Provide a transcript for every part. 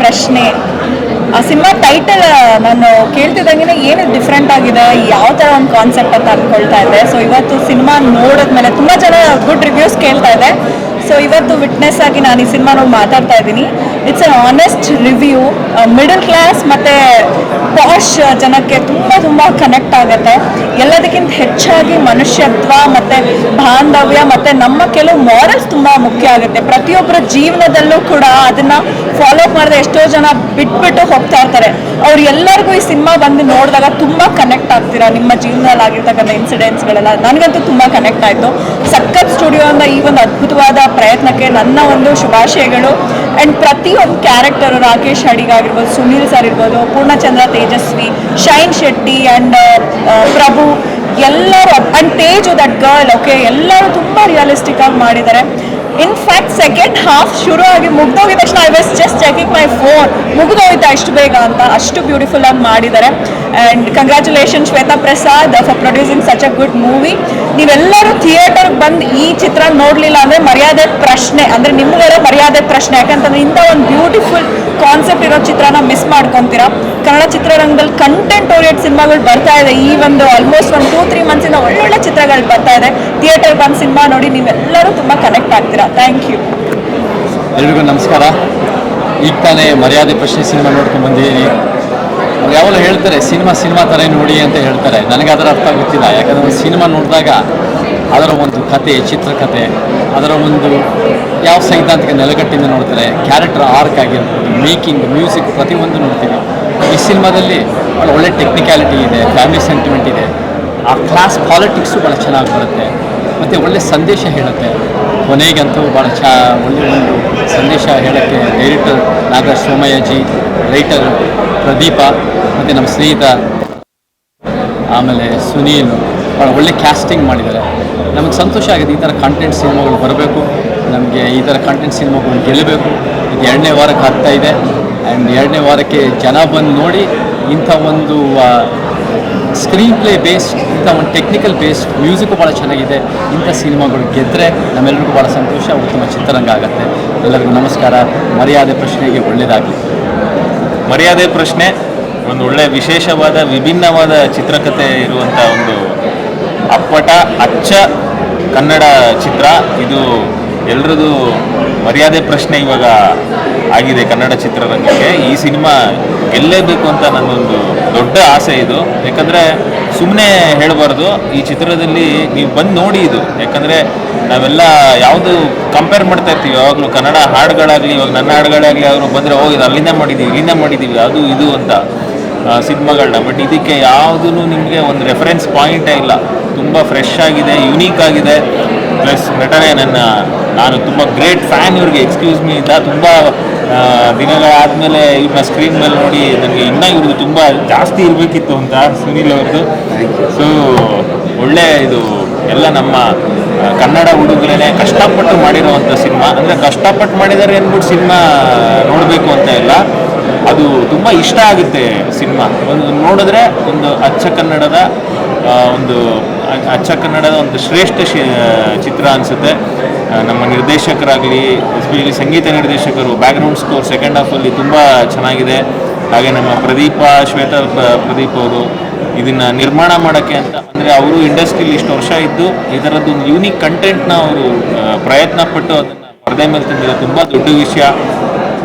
ಪ್ರಶ್ನೆ. ಆ cinema title ನಾನು ಕೇಳ್ತಿದ್ದಂಗೆ ಏನು ಡಿಫ್ರೆಂಟ್ ಆಗಿದೆ, ಯಾವ ಥರ ಒಂದು ಕಾನ್ಸೆಪ್ಟ್ ಅಂತ ಅಂದ್ಕೊಳ್ತಾ ಇದ್ದೆ. ಸೊ ಇವತ್ತು ಸಿನಿಮಾ ನೋಡಿದ್ಮೇಲೆ ತುಂಬ ಜನ ಗುಡ್ ರಿವ್ಯೂಸ್ ಕೇಳ್ತಾ ಇದೆ. ಸೊ ಇವತ್ತು ವಿಟ್ನೆಸ್ ಆಗಿ ನಾನು ಈ ಸಿನಿಮಾ ನೋಡಿ ಮಾತಾಡ್ತಾ ಇದ್ದೀನಿ. It's A honest review. Middle class ಮತ್ತು ಪಾಶ್ ಜನಕ್ಕೆ ತುಂಬ ತುಂಬ ಕನೆಕ್ಟ್ ಆಗುತ್ತೆ. ಎಲ್ಲದಕ್ಕಿಂತ ಹೆಚ್ಚಾಗಿ ಮನುಷ್ಯತ್ವ ಮತ್ತು ಬಾಂಧವ್ಯ ಮತ್ತು ನಮ್ಮ ಕೆಲವು ಮಾರಲ್ಸ್ ತುಂಬ ಮುಖ್ಯ ಆಗುತ್ತೆ. ಪ್ರತಿಯೊಬ್ಬರ ಜೀವನದಲ್ಲೂ ಕೂಡ ಅದನ್ನು ಫಾಲೋ ಅಪ್ ಮಾಡಿದ್ರೆ ಎಷ್ಟೋ ಜನ ಬಿಟ್ಬಿಟ್ಟು ಹೋಗ್ತಾ ಇರ್ತಾರೆ. ಅವ್ರು ಎಲ್ಲರಿಗೂ ಈ ಸಿನಿಮಾ ಬಂದು ನೋಡಿದಾಗ ತುಂಬ ಕನೆಕ್ಟ್ ಆಗ್ತೀರಾ. ನಿಮ್ಮ ಜೀವನದಲ್ಲಿ ಆಗಿರ್ತಕ್ಕಂಥ ಇನ್ಸಿಡೆಂಟ್ಸ್ಗಳೆಲ್ಲ ನನಗಂತೂ ತುಂಬ ಕನೆಕ್ಟ್ ಆಯಿತು. ಸಖತ್ ಸ್ಟುಡಿಯೋಯಿಂದ ಈ ಒಂದು ಅದ್ಭುತವಾದ ಪ್ರಯತ್ನಕ್ಕೆ ನನ್ನ ಒಂದು ಶುಭಾಶಯಗಳು. ಆ್ಯಂಡ್ ಪ್ರತಿಯೊಂದು ಕ್ಯಾರೆಕ್ಟರು, ರಾಕೇಶ್ ಅಡಿಗ ಆಗಿರ್ಬೋದು, ಸುನೀಲ್ ಸರ್ ಇರ್ಬೋದು, ಪೂರ್ಣಚಂದ್ರ ತೇಜಸ್ವಿ, ಶೈನ್ ಶೆಟ್ಟಿ ಆ್ಯಂಡ್ ಪ್ರಭು ಎಲ್ಲರೂ, and Teju that girl, okay, ಎಲ್ಲರೂ ತುಂಬ ರಿಯಲಿಸ್ಟಿಕ್ ಆಗಿ ಮಾಡಿದ್ದಾರೆ. ಇನ್ಫ್ಯಾಕ್ಟ್ ಸೆಕೆಂಡ್ ಹಾಫ್ ಶುರು ಆಗಿ ಮುಗ್ದೋಗಿದ ತಕ್ಷಣ I was just checking my phone, ಮುಗಿದೋಯ್ತಾ ಇಷ್ಟು ಬೇಗ ಅಂತ, ಅಷ್ಟು ಬ್ಯೂಟಿಫುಲ್ ಆಗಿ ಮಾಡಿದ್ದಾರೆ. And congratulation Shweta Prasad for producing such a good movie. ನೀವೆಲ್ಲರೂ ಥಿಯೇಟರ್ಗೆ ಬಂದು ಈ ಚಿತ್ರ ನೋಡಲಿಲ್ಲ ಅಂದರೆ ಮರ್ಯಾದೆ ಪ್ರಶ್ನೆ, ಅಂದರೆ ನಿಮ್ಗಳ ಮರ್ಯಾದೆ ಪ್ರಶ್ನೆ. ಯಾಕಂತಂದ್ರೆ ಇಂಥ ಒಂದು ಬ್ಯೂಟಿಫುಲ್ ಕಾನ್ಸೆಪ್ಟ್ ಇರೋ ಚಿತ್ರನ ಮಿಸ್ ಮಾಡ್ಕೊತೀರಾ. ಕನ್ನಡ ಚಿತ್ರರಂಗದಲ್ಲಿ ಕಂಟೆಂಟ್ ಓರಿಯೆಂಟ್ ಸಿನಿಮಾಗಳು ಬರ್ತಾ ಇದೆ. ಈ ಒಂದು ಆಲ್ಮೋಸ್ಟ್ ಒಂದು 2-3 ಮಂತ್ಸಿಂದ ಒಳ್ಳೊಳ್ಳೆ ಚಿತ್ರಗಳು ಬರ್ತಾ ಇದೆ. ಥಿಯೇಟರ್ ಬಂದು ಸಿನಿಮಾ ನೋಡಿ ನೀವೆಲ್ಲರೂ ತುಂಬ ಕನೆಕ್ಟ್ ಆಗ್ತೀರಾ. Thank you. ಎಲ್ರಿಗೂ ನಮಸ್ಕಾರ. ಈಗ ತಾನೇ ಮರ್ಯಾದೆ ಪ್ರಶ್ನೆ ಸಿನಿಮಾ ನೋಡ್ಕೊಂಡು ಬಂದಿದ್ದೀನಿ. ಅವ್ರು ಯಾವಾಗಲೂ ಹೇಳ್ತಾರೆ ಸಿನಿಮಾ ಥರ ನೋಡಿ ಅಂತ ಹೇಳ್ತಾರೆ. ನನಗೆ ಅದರ ಅರ್ಥ ಗೊತ್ತಿಲ್ಲ. ಯಾಕಂದರೆ ಒಂದು ಸಿನಿಮಾ ನೋಡಿದಾಗ ಅದರ ಒಂದು ಕತೆ, ಚಿತ್ರಕಥೆ, ಅದರ ಒಂದು ಯಾವ ಸೈದ್ಧಾಂತಿಕ ನೆಲೆಗಟ್ಟಿಂದ ನೋಡ್ತಾರೆ, ಕ್ಯಾರೆಕ್ಟರ್ ಆರ್ಕ್ ಆಗಿರ್ಬೋದು, ಮೇಕಿಂಗ್, ಮ್ಯೂಸಿಕ್, ಪ್ರತಿಯೊಂದು ನೋಡ್ತೀವಿ. ಈ ಸಿನಿಮಾದಲ್ಲಿ ಒಳ್ಳೆ ಟೆಕ್ನಿಕ್ಯಾಲಿಟಿ ಇದೆ, ಫ್ಯಾಮಿಲಿ ಸೆಂಟಿಮೆಂಟ್ ಇದೆ, ಆ ಕ್ಲಾಸ್ ಪಾಲಿಟಿಕ್ಸು ಭಾಳ ಚೆನ್ನಾಗಿ ಬರುತ್ತೆ ಮತ್ತು ಒಳ್ಳೆ ಸಂದೇಶ ಹೇಳುತ್ತೆ. ಕೊನೆಗಂತೂ ಭಾಳ ಒಳ್ಳೆಯ ಒಂದು ಸಂದೇಶ ಹೇಳೋಕ್ಕೆ ಡೈರೆಕ್ಟರ್ ನಾಗರಾಜ್ ಸೋಮಯ್ಯಜಿ, ರೈಟರ್ ಪ್ರದೀಪ ಮತ್ತು ನಮ್ಮ ಸ್ನೇಹಿತ ಆಮೇಲೆ ಸುನೀಲ್ ಭಾಳ ಒಳ್ಳೆ ಕ್ಯಾಸ್ಟಿಂಗ್ ಮಾಡಿದ್ದಾರೆ. ನಮಗೆ ಸಂತೋಷ ಆಗಿದೆ. ಈ ಥರ ಕಂಟೆಂಟ್ ಸಿನಿಮಾಗಳು ಬರಬೇಕು, ನಮಗೆ ಈ ಥರ ಕಂಟೆಂಟ್ ಸಿನಿಮಾಗಳು ಗೆಲ್ಲಬೇಕು. ಇದು 2ನೇ ವಾರಕ್ಕೆ ಆಗ್ತಾ ಇದೆ. ಆ್ಯಂಡ್ 2ನೇ ವಾರಕ್ಕೆ ಜನ ಬಂದು ನೋಡಿ ಇಂಥ ಒಂದು ಸ್ಕ್ರೀನ್ ಪ್ಲೇ ಬೇಸ್ಡ್, ಇಂಥ ಒಂದು ಟೆಕ್ನಿಕಲ್ ಬೇಸ್ಡ್, ಮ್ಯೂಸಿಕ್ಕು ಭಾಳ ಚೆನ್ನಾಗಿದೆ. ಇಂಥ ಸಿನಿಮಾಗಳು ಗೆದ್ದರೆ ನಮ್ಮೆಲ್ಲರಿಗೂ ಭಾಳ ಸಂತೋಷ, ಉತ್ತಮ ಚಿತ್ರರಂಗ ಆಗುತ್ತೆ. ಎಲ್ಲರಿಗೂ ನಮಸ್ಕಾರ. ಮರ್ಯಾದೆ ಪ್ರಶ್ನೆಗೆ ಒಳ್ಳೆಯದಾಗಲಿ. ಮರ್ಯಾದೆ ಪ್ರಶ್ನೆ ಒಂದು ಒಳ್ಳೆ ವಿಶೇಷವಾದ ವಿಭಿನ್ನವಾದ ಚಿತ್ರಕಥೆ ಇರುವಂಥ ಒಂದು ಅಪ್ಪಟ ಅಚ್ಚ ಕನ್ನಡ ಚಿತ್ರ. ಇದು ಎಲ್ರದ್ದು ಮರ್ಯಾದೆ ಪ್ರಶ್ನೆ ಇವಾಗ ಆಗಿದೆ ಕನ್ನಡ ಚಿತ್ರರಂಗಕ್ಕೆ. ಈ ಸಿನಿಮಾ ಗೆಲ್ಲೇಬೇಕು ಅಂತ ನನ್ನೊಂದು ದೊಡ್ಡ ಆಸೆ ಇದು. ಯಾಕಂದರೆ ಸುಮ್ಮನೆ ಹೇಳಬಾರ್ದು. ಈ ಚಿತ್ರದಲ್ಲಿ ನೀವು ಬಂದು ನೋಡಿ ಇದು. ಯಾಕಂದರೆ ನಾವೆಲ್ಲ ಯಾವುದು ಕಂಪೇರ್ ಮಾಡ್ತಾ ಇರ್ತೀವಿ ಯಾವಾಗಲೂ, ಕನ್ನಡ ಹಾಡುಗಳಾಗಲಿ, ಇವಾಗ ನನ್ನ ಹಾಡುಗಳಾಗಲಿ, ಅವರು ಬಂದರೆ ಹೋಗಿದ್ದು ಇಲ್ಲಿಂದ ಮಾಡಿದ್ದೀವಿ ಅದು ಇದು ಅಂತ ಸಿನಿಮಾಗಳನ್ನ. ಬಟ್ ಇದಕ್ಕೆ ಯಾವುದೂ ನಿಮಗೆ ಒಂದು ರೆಫರೆನ್ಸ್ ಪಾಯಿಂಟೇ ಇಲ್ಲ. ತುಂಬ ಫ್ರೆಶ್ ಆಗಿದೆ, ಯುನೀಕ್ ಆಗಿದೆ. ಪ್ಲಸ್ ನಟನೆ ನಾನು ತುಂಬ ಗ್ರೇಟ್ ಫ್ಯಾನ್ ಇವ್ರಿಗೆ. ಎಕ್ಸ್ಕ್ಯೂಸ್ ಮೀ ಇಂದ ತುಂಬ ದಿನಗಳಾದಮೇಲೆ ಇವ್ರನ್ನ ಸ್ಕ್ರೀನ್ ಮೇಲೆ ನೋಡಿ ನನಗೆ ಇನ್ನೂ ಇವ್ರದ್ದು ತುಂಬ ಜಾಸ್ತಿ ಇರಬೇಕಿತ್ತು ಅಂತ ಸುನೀಲ್ ಅವ್ರದ್ದು. ಸೊ ಒಳ್ಳೆ ಇದು ಎಲ್ಲ ನಮ್ಮ ಕನ್ನಡ ಹುಡುಗರೇ ಕಷ್ಟಪಟ್ಟು ಮಾಡಿರೋವಂಥ ಸಿನಿಮಾ. ಅಂದರೆ ಕಷ್ಟಪಟ್ಟು ಮಾಡಿದ್ದಾರೆ ಅಂದ್ಬಿಟ್ಟು ಸಿನಿಮಾ ನೋಡಬೇಕು ಅಂತ ಇಲ್ಲ, ಅದು ತುಂಬ ಇಷ್ಟ ಆಗುತ್ತೆ ಸಿನಿಮಾ. ಒಂದು ನೋಡಿದ್ರೆ ಒಂದು ಅಚ್ಚ ಕನ್ನಡದ ಒಂದು ಶ್ರೇಷ್ಠ ಚಿತ್ರ ಅನಿಸುತ್ತೆ. ನಮ್ಮ ನಿರ್ದೇಶಕರಾಗಲಿ, ಎಸ್ಪೆಷಲಿ ಸಂಗೀತ ನಿರ್ದೇಶಕರು, ಬ್ಯಾಕ್ಗ್ರೌಂಡ್ ಸ್ಕೋರ್ ಸೆಕೆಂಡ್ ಹಾಫಲ್ಲಿ ತುಂಬ ಚೆನ್ನಾಗಿದೆ. ಹಾಗೆ ನಮ್ಮ ಶ್ವೇತಾ ಪ್ರದೀಪ್ ಅವರು ಇದನ್ನು ನಿರ್ಮಾಣ ಮಾಡೋಕ್ಕೆ ಅಂತ, ಅಂದರೆ ಅವರು ಇಂಡಸ್ಟ್ರಿಲಿ ಇಷ್ಟು ವರ್ಷ ಇದ್ದು ಈ ಥರದ್ದು ಒಂದು ಯೂನಿಕ್ ಕಂಟೆಂಟ್ನ ಅವರು ಪ್ರಯತ್ನ ಪಟ್ಟು ಅದನ್ನು ಪರದೆ ಮೇಲೆ ತಂದಿರೋ ತುಂಬ ದೊಡ್ಡ ವಿಷಯ.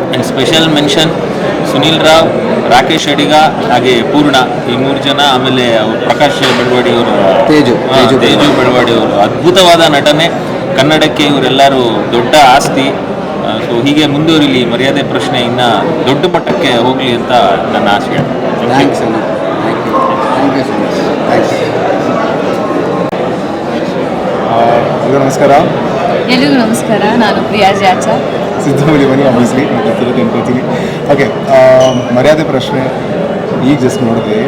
And special mention Sunil Rao, Rakesh Adiga, ಹಾಗೆ ಪೂರ್ಣ, ಈ 3 ಜನ. ಆಮೇಲೆ ಪ್ರಕಾಶ್ ಬೆಳವಾಡಿ ಅವರು, ತೇಜು ಬೆಳವಾಡಿ ಅವರು ಅದ್ಭುತವಾದ ನಟನೆ. ಕನ್ನಡಕ್ಕೆ ಇವರೆಲ್ಲರೂ ದೊಡ್ಡ ಆಸ್ತಿ. ಸೊ ಹೀಗೆ ಮುಂದುವರಿಲಿ ಮರ್ಯಾದೆ ಪ್ರಶ್ನೆ, ಇನ್ನು ದೊಡ್ಡ ಮಟ್ಟಕ್ಕೆ ಹೋಗಲಿ ಅಂತ ನನ್ನ ಆಶಯ. ನಮಸ್ಕಾರ. ಎಲ್ರಿಗೂ ನಮಸ್ಕಾರ. ನಾನು ಪ್ರಿಯಾ ಜಾಚ, ಸಿದ್ಧಮೂಲಿ ಬನ್ನಿ. ಆಬ್ವಿಯಸ್ಲಿ ಅನ್ಕೋತೀನಿ. ಓಕೆ, ಮರ್ಯಾದೆ ಪ್ರಶ್ನೆ ಈಗ ಜಸ್ಟ್ ನೋಡಿದೆ.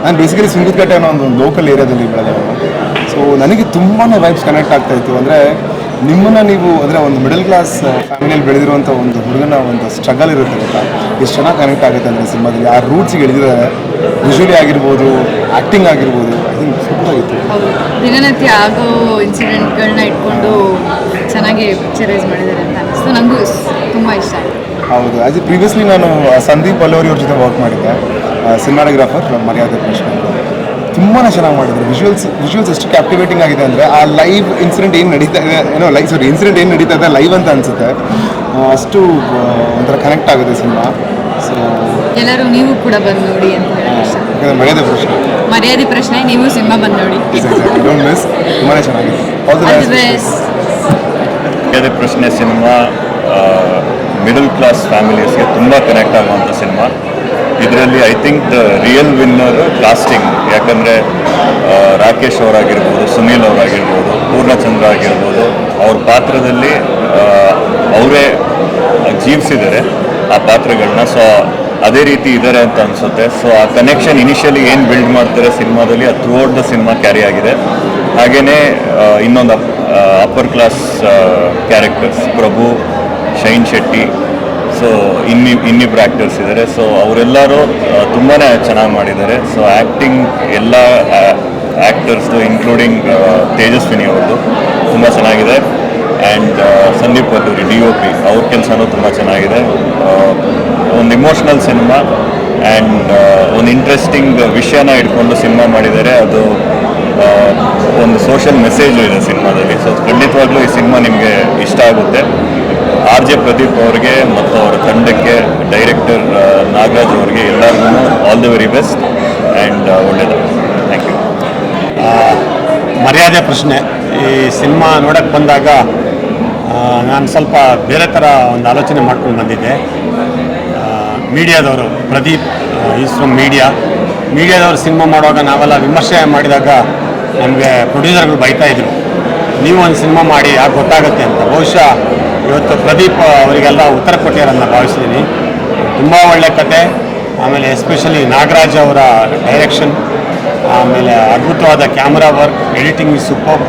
ನಾನು ಬೇಸಿಕಲಿ ಸುಂಗದಕಟ್ಟೆ ಅನ್ನೋ ಒಂದು ಲೋಕಲ್ ಏರಿಯಾದಲ್ಲಿ ಬೆಳೆದವನು. ಸೊ ನನಗೆ ತುಂಬಾ ವೈಬ್ಸ್ ಕನೆಕ್ಟ್ ಆಗ್ತಾಯಿತ್ತು. ಅಂದರೆ ನಿಮ್ಮನ್ನು ನೀವು ಅಂದರೆ ಒಂದು ಮಿಡಲ್ ಕ್ಲಾಸ್ ಫ್ಯಾಮಿಲಿಯಲ್ಲಿ ಬೆಳೆದಿರುವಂಥ ಒಂದು ಹುಡುಗನ ಒಂದು ಸ್ಟ್ರಗಲ್ ಇರುತ್ತೆ ಗೊತ್ತಾ, ಎಷ್ಟು ಚೆನ್ನಾಗಿ ಕನೆಕ್ಟ್ ಆಗುತ್ತೆ ಅಂದರೆ ಸಿನಿಮಾದಲ್ಲಿ. ಆ ರೂಟ್ಸಿಗೆ ಎಳೆದಿದ್ದಾರೆ, ವಿಜುವಲಿ ಆಗಿರ್ಬೋದು, ಆ್ಯಕ್ಟಿಂಗ್ ಆಗಿರ್ಬೋದು. ಐ ಥಿಂಕ್ ಸೂಪರ್ ಆಗಿತ್ತು. ದಿನನಿತ್ಯ ಆಗೋ ಇನ್ಸಿಡೆಂಟ್ಗಳನ್ನ ಇಟ್ಕೊಂಡು ಚೆನ್ನಾಗಿ ಪಿಕ್ಚರೈಸ್ ಮಾಡಿದ್ದಾರೆ ಅಂತ ಅನಿಸ್ತು. ನನಗೂ ತುಂಬ ಇಷ್ಟ ಆಯಿತು. ಹೌದು ಆ್ಯಸ್ ಪ್ರೀವಿಯಸ್ಲಿ ನಾನು ಸಂದೀಪ್ ಅಲ್ಲೋರಿ ಅವ್ರ ಜೊತೆ ವರ್ಕ್ ಮಾಡಿದ್ದೆ ಸಿನಿಮಾಟೋಗ್ರಾಫರ್ ಮರ್ಯಾದೆ ಪ್ರಶ್ನೆ. ತುಂಬಾ ಚೆನ್ನಾಗಿ ಮಾಡಿದ್ರು. ವಿಜುವಲ್ಸ್ ಎಷ್ಟು ಕ್ಯಾಪ್ಟಿವೇಟಿಂಗ್ ಆಗಿದೆ ಅಂದರೆ ಆ ಲೈವ್ ಇನ್ಸಿಡೆಂಟ್ ಏನು ನಡೀತಾ ಇದೆ ಇನ್ಸಿಡೆಂಟ್ ಏನು ನಡೀತಾ ಇದೆ ಲೈವ್ ಅಂತ ಅನಿಸುತ್ತೆ. ಅಷ್ಟು ಒಂಥರ ಕನೆಕ್ಟ್ ಆಗುತ್ತೆ ಸಿನಿಮಾ. ಸೊ ಎಲ್ಲರೂ ನೀವು ಕೂಡ ಬಂದು ನೋಡಿ ಅಂತ ಹೇಳಿ ಮರ್ಯಾದೆ ಪ್ರಶ್ನೆ ಮರ್ಯಾದೆ ಪ್ರಶ್ನೆ ನೀವು ಸಿನಿಮಾ ಬಂದು ನೋಡಿ. Don't miss. ತುಂಬಾ ಚೆನ್ನಾಗಿದೆ. All the best. ಮರ್ಯಾದೆ ಪ್ರಶ್ನೆ ಸಿನಿಮಾ ಮಿಡಲ್ ಕ್ಲಾಸ್ ಫ್ಯಾಮಿಲೀಸ್ಗೆ ತುಂಬ ಕನೆಕ್ಟ್ ಆಗುವಂಥ ಸಿನಿಮಾ. ಇದರಲ್ಲಿ I think the real winner casting. ಯಾಕಂದರೆ ರಾಕೇಶ್ ಅವರಾಗಿರ್ಬೋದು, ಸುನೀಲ್ ಅವರಾಗಿರ್ಬೋದು, ಪೂರ್ಣಚಂದ್ರ ಆಗಿರ್ಬೋದು, ಅವ್ರ ಪಾತ್ರದಲ್ಲಿ ಅವರೇ ಜೀವಿಸಿದ್ದಾರೆ ಆ ಪಾತ್ರಗಳನ್ನ. ಸೊ ಅದೇ ರೀತಿ ಇದ್ದಾರೆ ಅಂತ ಅನಿಸುತ್ತೆ. ಸೊ ಆ ಕನೆಕ್ಷನ್ ಇನಿಷಿಯಲಿ ಏನು ಬಿಲ್ಡ್ ಮಾಡ್ತಾರೆ ಸಿನಿಮಾದಲ್ಲಿ ಅದು through out the cinema carry ಆಗಿದೆ. ಹಾಗೆಯೇ ಇನ್ನೊಂದು ಅಪ್ಪರ್ ಕ್ಲಾಸ್ ಕ್ಯಾರೆಕ್ಟರ್ಸ್ ಪ್ರಭು, ಶೈನ್ ಶೆಟ್ಟಿ, ಸೊ ಇನ್ನಿಬ್ಬರು ಆ್ಯಕ್ಟರ್ಸ್ ಇದ್ದಾರೆ. ಸೊ ಅವರೆಲ್ಲರೂ ತುಂಬಾ ಚೆನ್ನಾಗಿ ಮಾಡಿದ್ದಾರೆ. ಸೊ ಆ್ಯಕ್ಟಿಂಗ್ ಎಲ್ಲ ಆ್ಯಕ್ಟರ್ಸ್ದು ಇನ್ಕ್ಲೂಡಿಂಗ್ ತೇಜಸ್ವಿನಿ ಅವ್ರದ್ದು ತುಂಬ ಚೆನ್ನಾಗಿದೆ. ಆ್ಯಂಡ್ ಸಂದೀಪ್ ಅಲ್ಲೂರಿ DOP ಅವ್ರ ಕೆಲಸನೂ ತುಂಬ ಚೆನ್ನಾಗಿದೆ. ಒಂದು ಇಮೋಷ್ನಲ್ ಸಿನಿಮಾ ಆ್ಯಂಡ್ ಒಂದು ಇಂಟ್ರೆಸ್ಟಿಂಗ್ ವಿಷಯನ ಇಟ್ಕೊಂಡು ಸಿನಿಮಾ ಮಾಡಿದ್ದಾರೆ. ಅದು ಒಂದು ಸೋಷಿಯಲ್ ಮೆಸೇಜು ಇದೆ ಸಿನಿಮಾದಲ್ಲಿ. ಸೊ ಖಂಡಿತವಾಗ್ಲೂ ಈ ಸಿನಿಮಾ ನಿಮಗೆ ಇಷ್ಟ ಆಗುತ್ತೆ. RJ ಪ್ರದೀಪ್ ಅವರಿಗೆ ಮತ್ತು ಅವರ ತಂಡಕ್ಕೆ, ಡೈರೆಕ್ಟರ್ ನಾಗರಾಜ್ ಅವರಿಗೆ ಎಲ್ಲರಿಗೂ all the very best and ಒಳ್ಳೆಯದು. Thank you. ಮರ್ಯಾದೆ ಪ್ರಶ್ನೆ ಈ ಸಿನಿಮಾ ನೋಡೋಕ್ಕೆ ಬಂದಾಗ ನಾನು ಸ್ವಲ್ಪ ಬೇರೆ ಥರ ಒಂದು ಆಲೋಚನೆ ಮಾಡ್ಕೊಂಡು ಬಂದಿದ್ದೆ. ಮೀಡಿಯಾದವರು ಪ್ರದೀಪ್ ಈಸ್ ಫ್ರಮ್ ಮೀಡಿಯಾದವರು ಸಿನಿಮಾ ಮಾಡುವಾಗ ನಾವೆಲ್ಲ ವಿಮರ್ಶೆ ಮಾಡಿದಾಗ ನಮಗೆ ಪ್ರೊಡ್ಯೂಸರ್ಗಳು ಬೈತಾಯಿದ್ರು, ನೀವು ಒಂದು ಸಿನಿಮಾ ಮಾಡಿ ಯಾಕೆ ಗೊತ್ತಾಗುತ್ತೆ ಅಂತ. ಬಹುಶಃ ಇವತ್ತು ಪ್ರದೀಪ್ ಅವರಿಗೆಲ್ಲ ಉತ್ತರ ಕೊಟ್ಟಿರೋದನ್ನ ಭಾವಿಸಿದ್ದೀನಿ. ತುಂಬ ಒಳ್ಳೆ ಕತೆ, ಆಮೇಲೆ ಎಸ್ಪೆಷಲಿ ನಾಗರಾಜ್ ಅವರ ಡೈರೆಕ್ಷನ್, ಆಮೇಲೆ ಅದ್ಭುತವಾದ camera work, editing is super.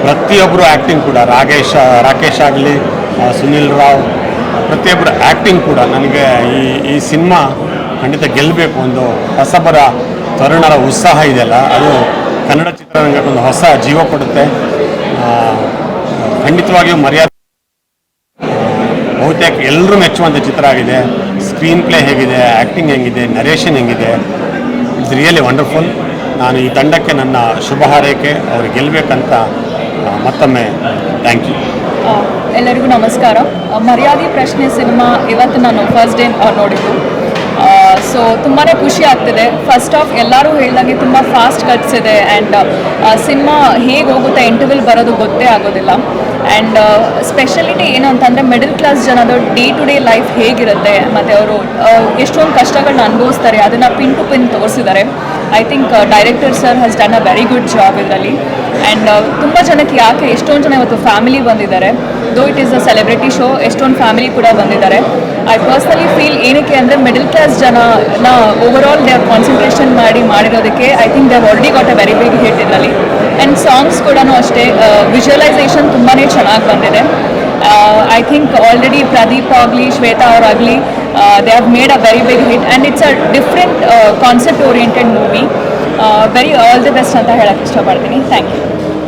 ಪ್ರತಿಯೊಬ್ಬರು ಆ್ಯಕ್ಟಿಂಗ್ ಕೂಡ, ರಾಕೇಶ್ ಆಗಲಿ, ಸುನಿಲ್ ರಾವ್, ಪ್ರತಿಯೊಬ್ಬರು ಆ್ಯಕ್ಟಿಂಗ್ ಕೂಡ ನನಗೆ ಈ ಸಿನಿಮಾ ಖಂಡಿತ ಗೆಲ್ಲಬೇಕು. ಒಂದು ಹೊಸಬರ ತರುಣರ ಉತ್ಸಾಹ ಇದೆಯಲ್ಲ, ಅದು ಕನ್ನಡ ಚಿತ್ರರಂಗಕ್ಕೆ ಒಂದು ಹೊಸ ಜೀವ ಕೊಡುತ್ತೆ. ಖಂಡಿತವಾಗಿಯೂ ಮರ್ಯಾದೆ ಬಹುತೇಕ ಎಲ್ಲರೂ ಮೆಚ್ಚುವಂಥ ಚಿತ್ರ ಆಗಿದೆ. ಸ್ಕ್ರೀನ್ ಪ್ಲೇ ಹೇಗಿದೆ, ಆ್ಯಕ್ಟಿಂಗ್ ಹೆಂಗಿದೆ, ನರೇಷನ್ ಹೆಂಗಿದೆ, ಇಟ್ಸ್ ರಿಯಲಿ ವಂಡರ್ಫುಲ್. ನಾನು ಈ ತಂಡಕ್ಕೆ ನನ್ನ ಶುಭ ಹಾರೈಕೆ, ಅವ್ರಿಗೆ ಗೆಲ್ಲಬೇಕಂತ ಮತ್ತೊಮ್ಮೆ ಥ್ಯಾಂಕ್ ಯು. ಎಲ್ಲರಿಗೂ ನಮಸ್ಕಾರ. ಮರ್ಯಾದೆ ಪ್ರಶ್ನೆ ಸಿನಿಮಾ ಇವತ್ತು ನಾನು ಫಸ್ಟ್ ಡೇ ನೋಡಿದ್ದು. ಸೊ ತುಂಬಾ ಖುಷಿ ಆಗ್ತಿದೆ. ಫಸ್ಟ್ ಆಫ್ ಎಲ್ಲರೂ ಹೇಳಿದಾಗೆ ತುಂಬ ಫಾಸ್ಟ್ ಕಟ್ಸ್ ಇದೆ ಆ್ಯಂಡ್ ಸಿನಿಮಾ ಹೇಗೆ ಹೋಗುತ್ತೆ, ಇಂಟರ್ವ್ಯೂಲ್ ಬರೋದು ಗೊತ್ತೇ ಆಗೋದಿಲ್ಲ. ಆ್ಯಂಡ್ ಸ್ಪೆಷಲಿಟಿ ಏನು ಅಂತಂದರೆ ಮಿಡಲ್ ಕ್ಲಾಸ್ ಜನದ ಡೇ ಟು ಡೇ ಲೈಫ್ ಹೇಗಿರುತ್ತೆ ಮತ್ತು ಅವರು ಎಷ್ಟೊಂದು ಕಷ್ಟಗಳನ್ನ ಅನುಭವಿಸ್ತಾರೆ ಅದನ್ನು ಪಿನ್ ಟು ಪಿನ್ ತೋರಿಸಿದ್ದಾರೆ. I think director sir has done a very good job ಇದರಲ್ಲಿ. ಆ್ಯಂಡ್ ತುಂಬ ಜನಕ್ಕೆ ಯಾಕೆ ಎಷ್ಟೊಂದು ಜನ ಇವತ್ತು ಫ್ಯಾಮಿಲಿ ಬಂದಿದ್ದಾರೆ, though it is a celebrity show, ಎಷ್ಟೊಂದು ಫ್ಯಾಮಿಲಿ ಕೂಡ ಬಂದಿದ್ದಾರೆ. ಐ ಪರ್ಸ್ನಲಿ ಫೀಲ್ ಏನಕ್ಕೆ ಅಂದರೆ ಮಿಡಲ್ ಕ್ಲಾಸ್ ಜನನ overall they are concentration ಮಾಡಿರೋದಕ್ಕೆ I think they already got a very big hit ಇದರಲ್ಲಿ. ಆ್ಯಂಡ್ ಸಾಂಗ್ಸ್ ಕೂಡ ಅಷ್ಟೇ, ವಿಜುವಲೈಸೇಷನ್ ತುಂಬಾ ಚೆನ್ನಾಗಿ ಬಂದಿದೆ. ಐ ಥಿಂಕ್ ಆಲ್ರೆಡಿ ಪ್ರದೀಪ್ ಆಗಲಿ, ಶ್ವೇತಾ ಅವರಾಗಲಿ, they have made a very big hit and it's a different concept oriented movie. Very all the best ಅಂತ ಹೇಳಕ್ಕೆ ಇಷ್ಟಪಡ್ತೀನಿ. Thank you.